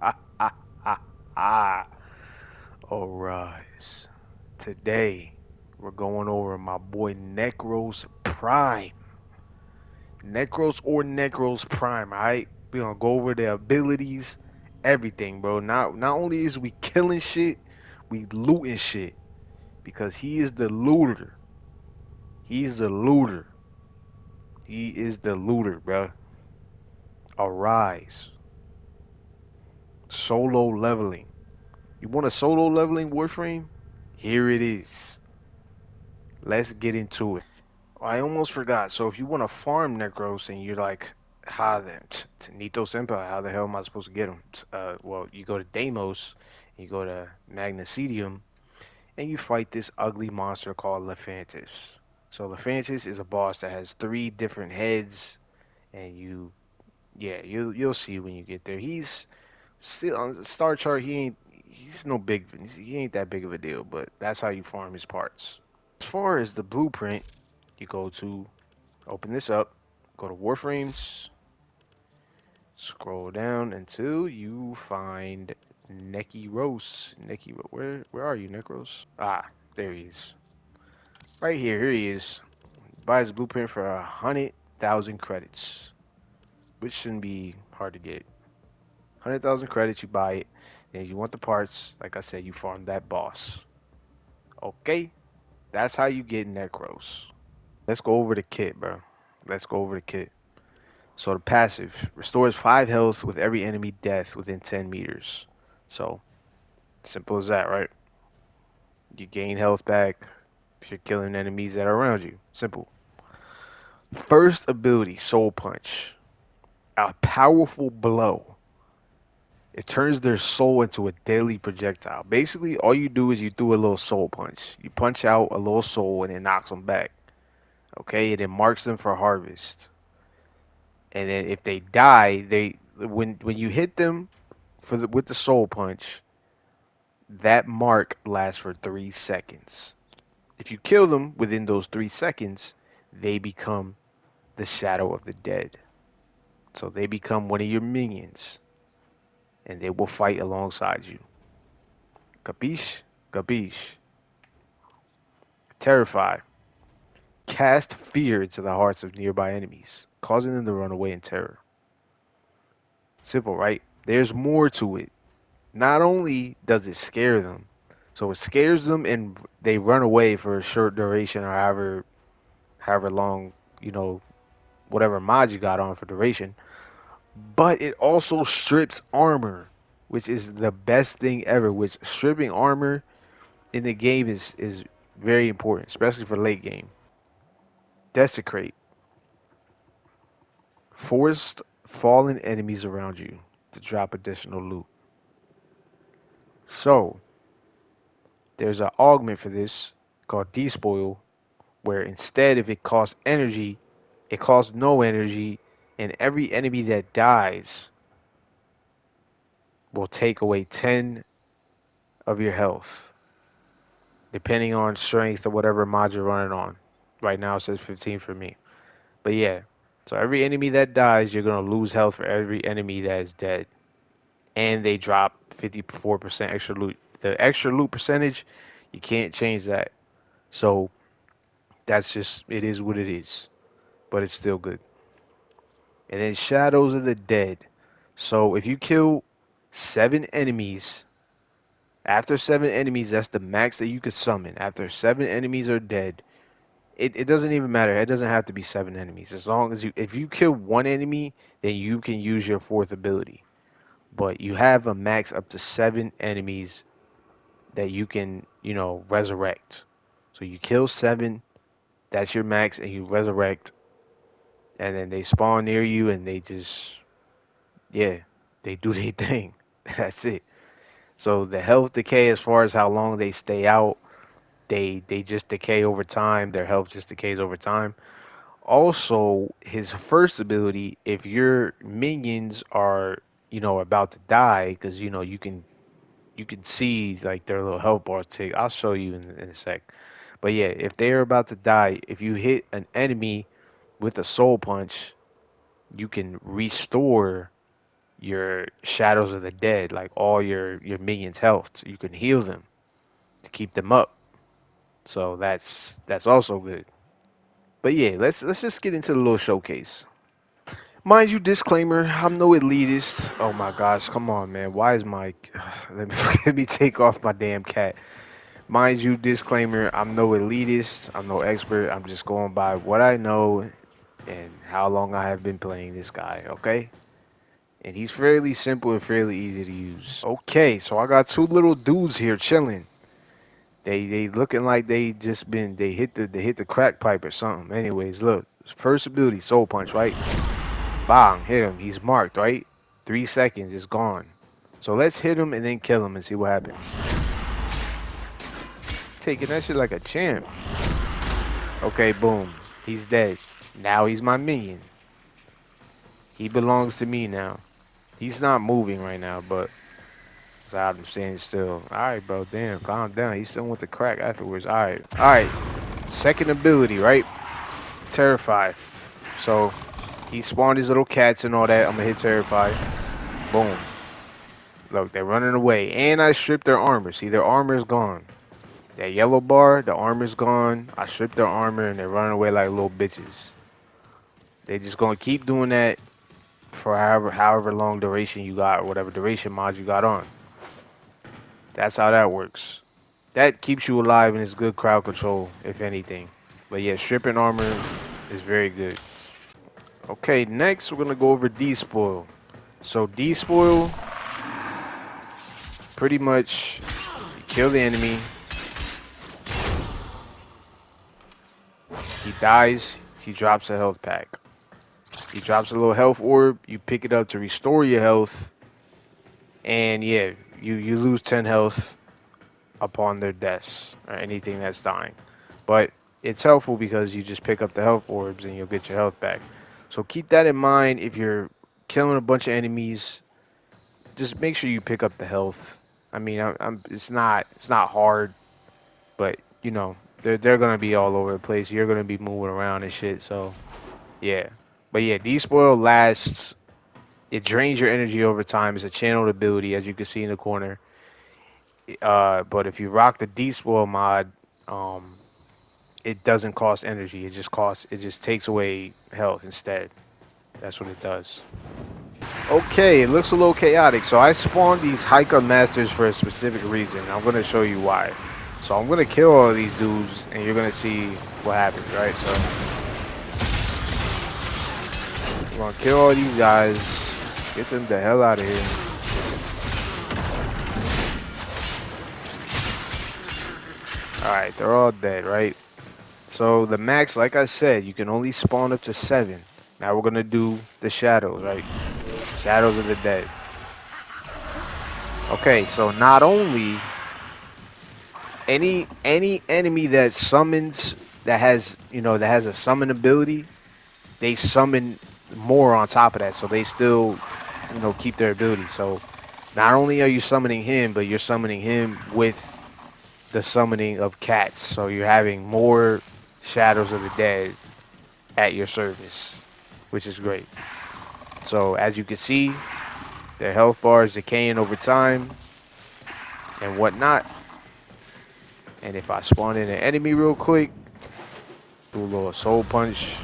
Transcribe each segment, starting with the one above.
All right. Today we're going over my boy Nekros Prime. Nekros or Nekros Prime, alright? We're gonna go over their abilities, everything, bro. Not only is we killing shit, we looting shit. Because he is the looter. He's the looter. He is the looter, bro. Arise. Solo leveling. You want a solo leveling Warframe? Here it is. Let's get into it. I almost forgot. So if you want to farm Necros and you're like, how the Nito Senpai, how the hell am I supposed to get them? Well, you go to Deimos, you go to Magnesidium, and you fight this ugly monster called Lephantis. So Lephantis is a boss that has three different heads, and yeah, you'll see when you get there. He's still on the star chart. He's no big, he ain't that big of a deal, but that's how you farm his parts. As far as the blueprint, you go to open this up, go to Warframes, scroll down until you find Nekros. Where are you, Nekros? Ah, there he is. Right here, here he is. Buys a blueprint for 100,000 credits, which shouldn't be hard to get. 100,000 credits, you buy it. And if you want the parts, like I said, you farm that boss. Okay, that's how you get Nekros. Let's go over the kit, bro. Let's go over the kit. So the passive restores 5 health with every enemy death within 10 meters. So simple as that, right? You gain health back if you're killing enemies that are around you. Simple. First ability, Soul Punch. A powerful blow. It turns their soul into a deadly projectile. Basically, all you do is you do a little soul punch. You punch out a little soul and it knocks them back. Okay, and it marks them for harvest. And then if they die, they when you hit them with the soul punch, that mark lasts for 3 seconds. If you kill them within those 3 seconds, they become the shadow of the dead. So they become one of your minions, and they will fight alongside you. Capiche? Capiche. Terrify. Cast fear into the hearts of nearby enemies, causing them to run away in terror. Simple, right? There's more to it. Not only does it scare them, so it scares them and they run away for a short duration or however long, you know, whatever mod you got on for duration. But it also strips armor, which is the best thing ever. Which stripping armor in the game is very important, especially for late game. Desecrate. Forced fallen enemies around you to drop additional loot. So there's an augment for this called despoil, where instead if it costs energy, it costs no energy, and every enemy that dies will take away 10 of your health, depending on strength or whatever mod you're running on. Right now it says 15 for me. But yeah, so every enemy that dies, you're gonna lose health for every enemy that is dead. And they drop 54% extra loot. The extra loot percentage, you can't change that. So that's just it is what it is. But it's still good. And then Shadows of the Dead. So if you kill 7 enemies, after 7 enemies, that's the max that you could summon. After 7 enemies are dead, it doesn't even matter. It doesn't have to be 7 enemies. As long as if you kill one enemy, then you can use your fourth ability. But you have a max up to 7 enemies that you can, resurrect. So you kill 7, that's your max, and you resurrect, and then they spawn near you, and they just, yeah, they do their thing. That's it. So the health decay, as far as how long they stay out, they just decay over time. Their health just decays over time. Also, his first ability, if your minions are, about to die, because you can see like their little health bar tick. I'll show you in a sec. But yeah, if they're about to die, if you hit an enemy with a soul punch, you can restore your shadows of the dead, like all your minions' health. So you can heal them to keep them up. So that's also good. But yeah, let's just get into the little showcase. Mind you, disclaimer: I'm no elitist. Oh my gosh, come on, man. Why is my let me let me take off my damn cat. Mind you, disclaimer: I'm no elitist. I'm no expert. I'm just going by what I know and how long I have been playing this guy. Okay, and he's fairly simple and fairly easy to use. Okay, so I got two little dudes here chilling. They looking like they hit the crack pipe or something. Anyways, look, first ability, soul punch, right? Bang, hit him. He's marked, right? 3 seconds, it's gone. So let's hit him and then kill him and see what happens. Taking that shit like a champ. Okay, boom. He's dead. Now he's my minion. He belongs to me now. He's not moving right now, but it's out him standing still. Alright, bro. Damn, calm down. He still went to crack afterwards. Alright. Alright. Second ability, right? Terrify. So he spawned his little cats and all that. I'm gonna hit Terrify. Boom. Look, they're running away. And I stripped their armor. See, their armor is gone. That yellow bar, the armor's gone. I stripped their armor and they're running away like little bitches. They just gonna keep doing that for however long duration you got, or whatever duration mod you got on. That's how that works. That keeps you alive and is good crowd control, if anything. But yeah, stripping armor is very good. Okay, next we're gonna go over despoil. So despoil, pretty much you kill the enemy, he dies, he drops a health pack. He drops a little health orb, you pick it up to restore your health, and yeah, you lose 10 health upon their deaths or anything that's dying. But it's helpful because you just pick up the health orbs and you'll get your health back. So keep that in mind if you're killing a bunch of enemies. Just make sure you pick up the health. I mean, it's not hard, but you know they're gonna be all over the place. You're gonna be moving around and shit. So yeah, but yeah, despoil lasts. It drains your energy over time. It's a channeled ability, as you can see in the corner. But if you rock the despoil mod, um, it doesn't cost energy. It just takes away health instead. That's what it does. Okay, it looks a little chaotic. So I spawned these hiker masters for a specific reason. I'm gonna show you why. So I'm gonna kill all these dudes, and you're gonna see what happens, right? So I'm gonna kill all these guys, get them the hell out of here. All right, they're all dead, right? So the max, like I said, you can only spawn up to 7. Now we're gonna do the shadows, right? Shadows of the dead. Okay, so not only any enemy that summons that has a summon ability, they summon more on top of that, so they still keep their ability. So not only are you summoning him, but you're summoning him with the summoning of cats. So you're having more shadows of the dead at your service, which is great. So as you can see, their health bar is decaying over time and whatnot. And if I spawn in an enemy real quick, do a little soul punch.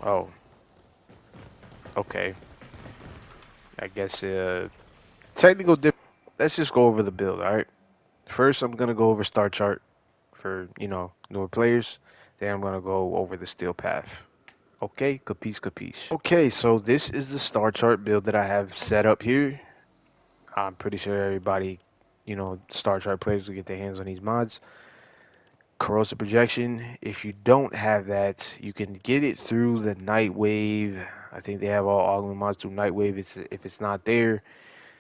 Oh, okay. I guess technical dip. Let's just go over the build, all right? First, I'm gonna go over star chart for newer players. Then I'm gonna go over the steel path. Okay, capiche, capiche. Okay, so this is the star chart build that I have set up here. I'm pretty sure everybody, star chart players will get their hands on these mods. Corrosive projection. If you don't have that, you can get it through the Nightwave. I think they have all augment mods through Nightwave. If it's not there,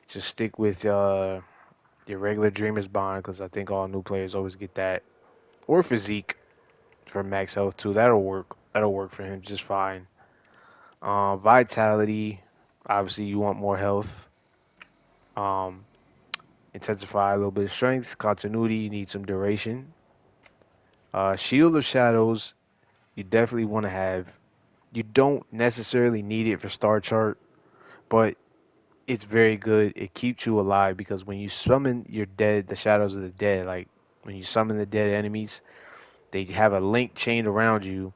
just stick with your regular Dreamer's Bond because I think all new players always get that. Or Physique for max health too. That'll work. That'll work for him just fine. Vitality. Obviously, you want more health. Um, Intensify a little bit of strength. Continuity. You need some duration. Shield of Shadows. You definitely want to have. You don't necessarily need it for Star Chart, but it's very good. It keeps you alive because when you summon your dead, the shadows of the dead, like when you summon the dead enemies, they have a link chain around you,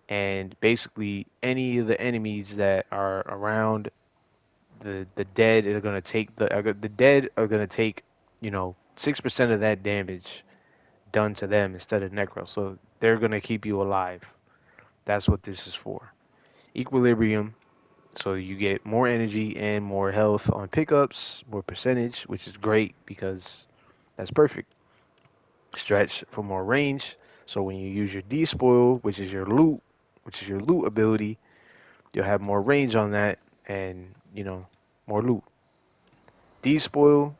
and basically any of the enemies that are around the dead are gonna take the dead are gonna take 6% of that damage done to them instead of Necro. So they're gonna keep you alive. That's what this is for. Equilibrium. So you get more energy and more health on pickups, more percentage, which is great because that's perfect. Stretch for more range. So when you use your despoil, which is your loot ability, you'll have more range on that and, more loot. Despoil,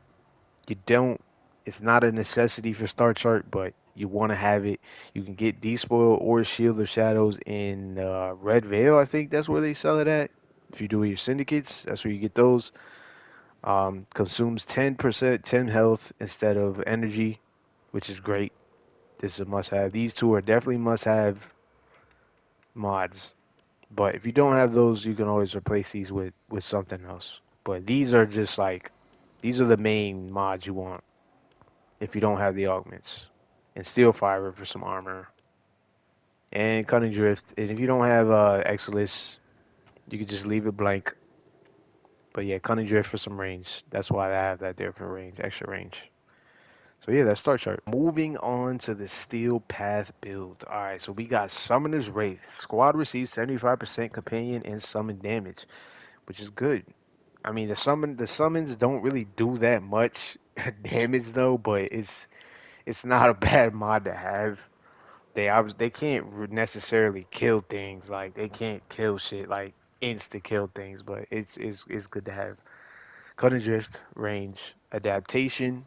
you don't, it's not a necessity for Star Chart, but you want to have it. You can get despoil or Shield of Shadows in Red Veil. I think that's where they sell it at. If you do your syndicates, that's where you get those. Consumes 10%, 10 health instead of energy, which is great. This is a must have. These two are definitely must have mods. But if you don't have those, you can always replace these with something else. But these are just like, these are the main mods you want if you don't have the augments. And Steel Fiber for some armor. And Cunning Drift. And if you don't have Exilus, you can just leave it blank. But yeah, Cunning Drift for some range. That's why I have that there for range, extra range. So yeah, that's Star Chart. Moving on to the Steel Path build. Alright, so we got Summoner's Wraith. Squad receives 75% companion and summon damage, which is good. I mean, the summons don't really do that much damage though, but it's not a bad mod to have. They can't necessarily kill things, like they can't kill shit like insta kill things, but it's good to have. Cut and drift, range, adaptation,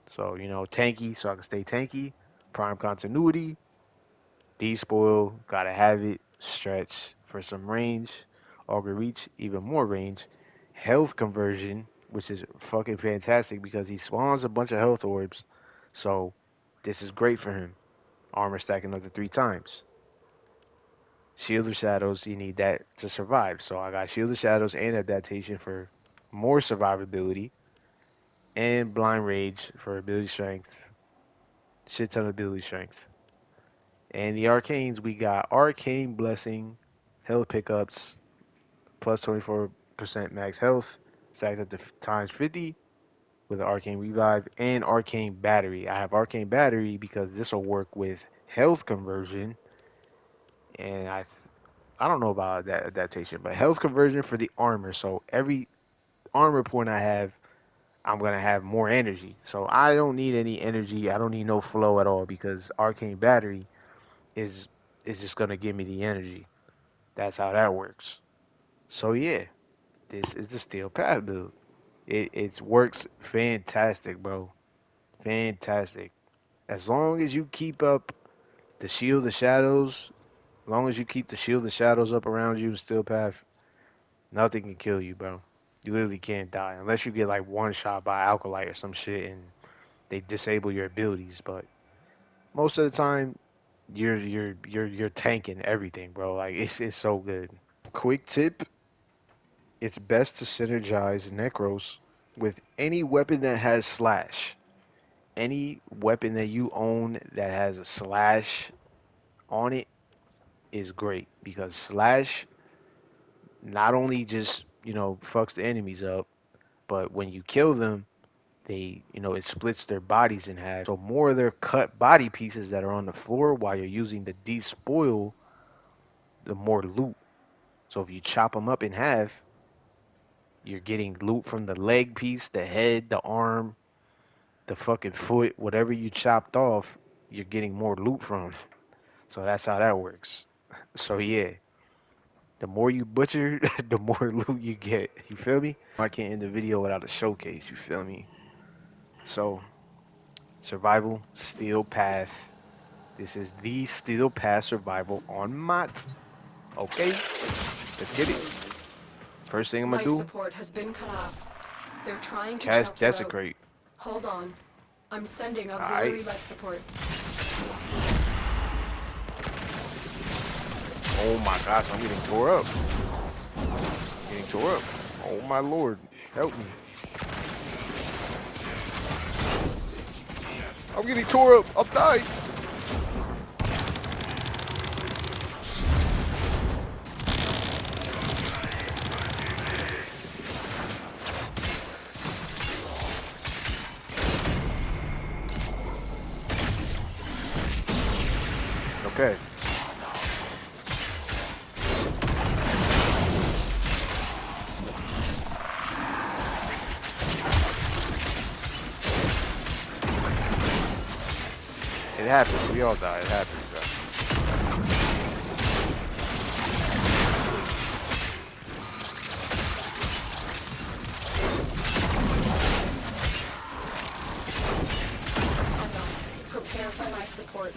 so tanky, so I can stay tanky. Prime continuity, despoil, gotta have it. Stretch for some range. Augur reach, even more range. Health conversion, which is fucking fantastic because he spawns a bunch of health orbs, so this is great for him. Armor stack another 3 times. Shield of Shadows, you need that to survive. So I got Shield of Shadows and Adaptation for more survivability, and Blind Rage for ability strength. Shit ton of ability strength. And the Arcanes, we got Arcane Blessing, health pickups, plus 24% max health, stacked up to times 50 with an Arcane Revive, and Arcane Battery. I have Arcane Battery because this will work with health conversion, and I don't know about that adaptation, but health conversion for the armor. So every armor point I have, I'm gonna have more energy. So I don't need any energy. I don't need no flow at all because Arcane Battery is is just gonna give me the energy. That's how that works. So yeah, this is the Steel Path build. It works fantastic, bro. Fantastic. As long as you keep up the Shield of Shadows, as long as you keep the Shield of Shadows up around you in Steel Path, nothing can kill you, bro. You literally can't die unless you get like one shot by Alkalite or some shit and they disable your abilities. But most of the time, you're tanking everything, bro. Like it's so good. Quick tip: it's best to synergize Nekros with any weapon that has slash. Any weapon that you own that has a slash on it is great because slash not only just fucks the enemies up, but when you kill them, it splits their bodies in half. So more of their cut body pieces that are on the floor while you're using the despoil, the more loot. So if you chop them up in half, you're getting loot from the leg piece, the head, the arm, the fucking foot, whatever you chopped off, you're getting more loot from. So that's how that works. So yeah, the more you butcher, the more loot you get. You feel me? I can't end the video without a showcase. You feel me? So survival, steel path. This is the Steel Pass Survival on mods. Okay, let's get it. First thing I'm gonna Life do, support has been cut off. They're trying to cast choke you out. Desecrate. Hold on. I'm sending Alright. auxiliary life support. Oh my gosh, I'm getting tore up. Getting tore up. Oh my lord, help me. I'm getting tore up. I'm dying. Okay. It happens. We all die. It happens, bro. Tennos, prepare for life support.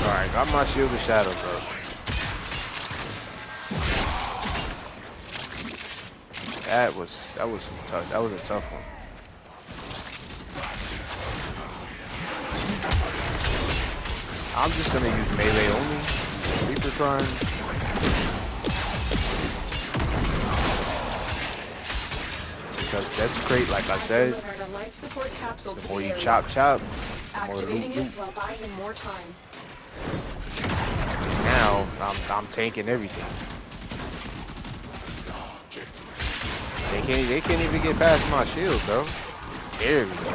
Alright, got my shield of shadow, bro. That was some tough. That was a tough one. I'm just gonna use melee only. Reaper trying. Because that's great, like I said. Delivered a life support capsule The to more the you area. chop, the more Activating loot, it loot. will buy you more time. Now I'm tanking everything. They can't even get past my shield, bro. There we go.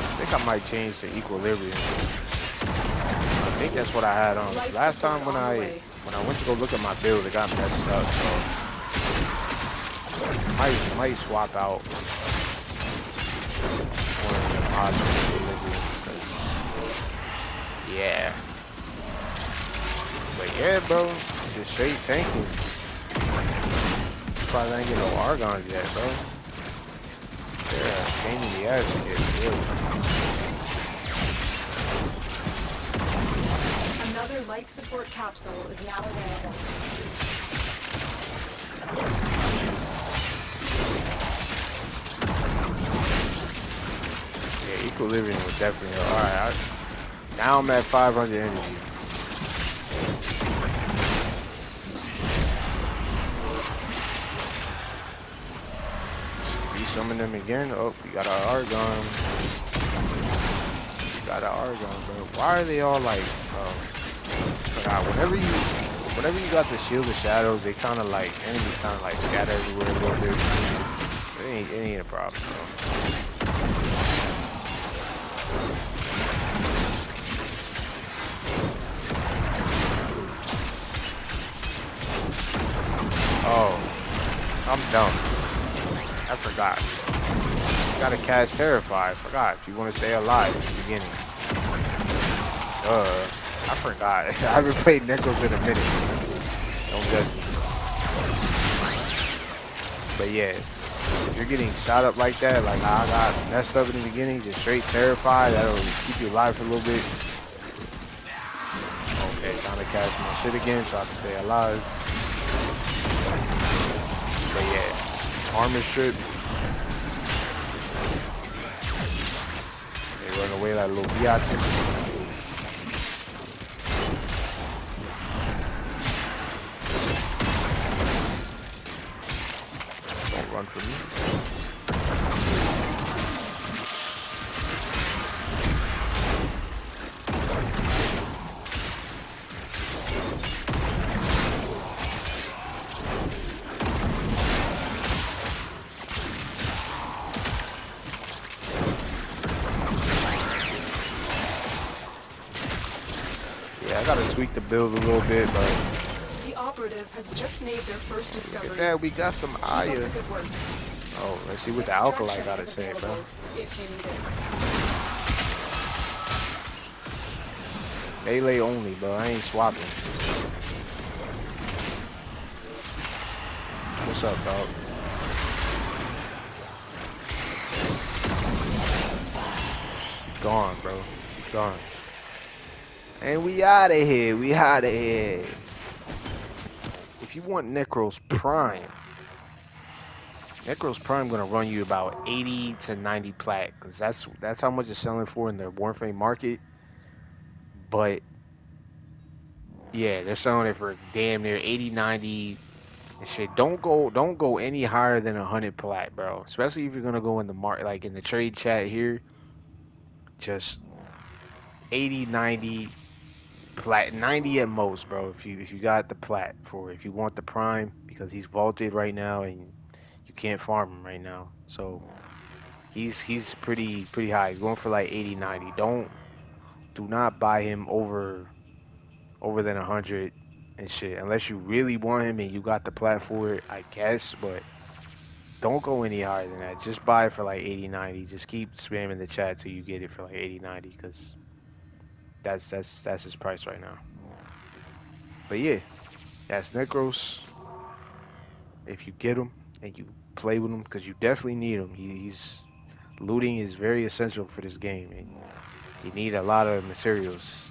I think I might change to equilibrium. I think that's what I had on. Life Last support time when on the I way. went to go look at my build, it got messed up. So might swap out one of the mods for equilibrium. Yeah. But yeah, bro, just straight tanking. Probably ain't get no argons yet, bro. Yeah, pain in the ass to get killed. Another life support capsule is now available. Yeah, equilibrium was definitely alright. Now I'm at 500 energy. Resummon them again. Oh, we got our argon. We got our argon, bro. Why are they all like, whenever you got the shield of shadows, they kind of like, enemies kind of like scatter everywhere a little bit. It ain't a problem, bro. Oh, I'm dumb. I forgot. You gotta cast Terrify. I forgot. If you want to stay alive at the beginning. I forgot. I haven't played Nekros in a minute. Don't judge me. But yeah, if you're getting shot up like that, like I got messed up in the beginning, just straight Terrify, that'll keep you alive for a little bit. Okay, time to cast my shit again so I can stay alive. But yeah, armor strip. They run away like little biatches. Don't run from me. Yeah, I gotta tweak the build a little bit, but The operative has just made their first look discovery. at that, we got some Keep up Aya. the good work. Oh, let's see what the alkali Extraction gotta is say, bro. available if you need it. Melee only, bro. I ain't swapping. What's up, dog? You gone, bro. You gone. And we out of here. We out of here. If you want Necros Prime, Necros Prime gonna run you about 80 to 90 plat, cause that's how much it's selling for in the Warframe market. But yeah, they're selling it for damn near 80, 90 and shit. Don't go any higher than 100 plat, bro. Especially if you're gonna go in the like in the trade chat here, just 80, 90 plat, 90 at most, bro. If you got the plat for it. If you want the prime, because he's vaulted right now and you can't farm him right now. So he's pretty high. He's going for like 80, 90. Do not buy him over than 100 and shit. Unless you really want him and you got the plat for it, I guess, but don't go any higher than that. Just buy it for like 80, 90. Just keep spamming the chat till you get it for like 80, 90 because that's his price right now. But yeah, that's Necros. If you get him and you play with him, because you definitely need him. He's looting is very essential for this game, and you need a lot of materials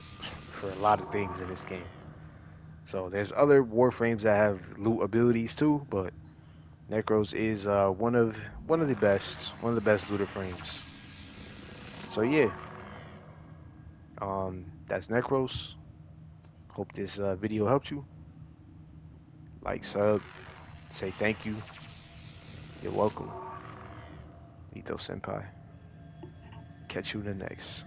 for a lot of things in this game. So there's other warframes that have loot abilities too, but Necros is one of the best looter frames. So yeah, that's Necros. Hope this video helped you. Like, sub, say thank you. You're welcome. Ito Senpai. Catch you in the next.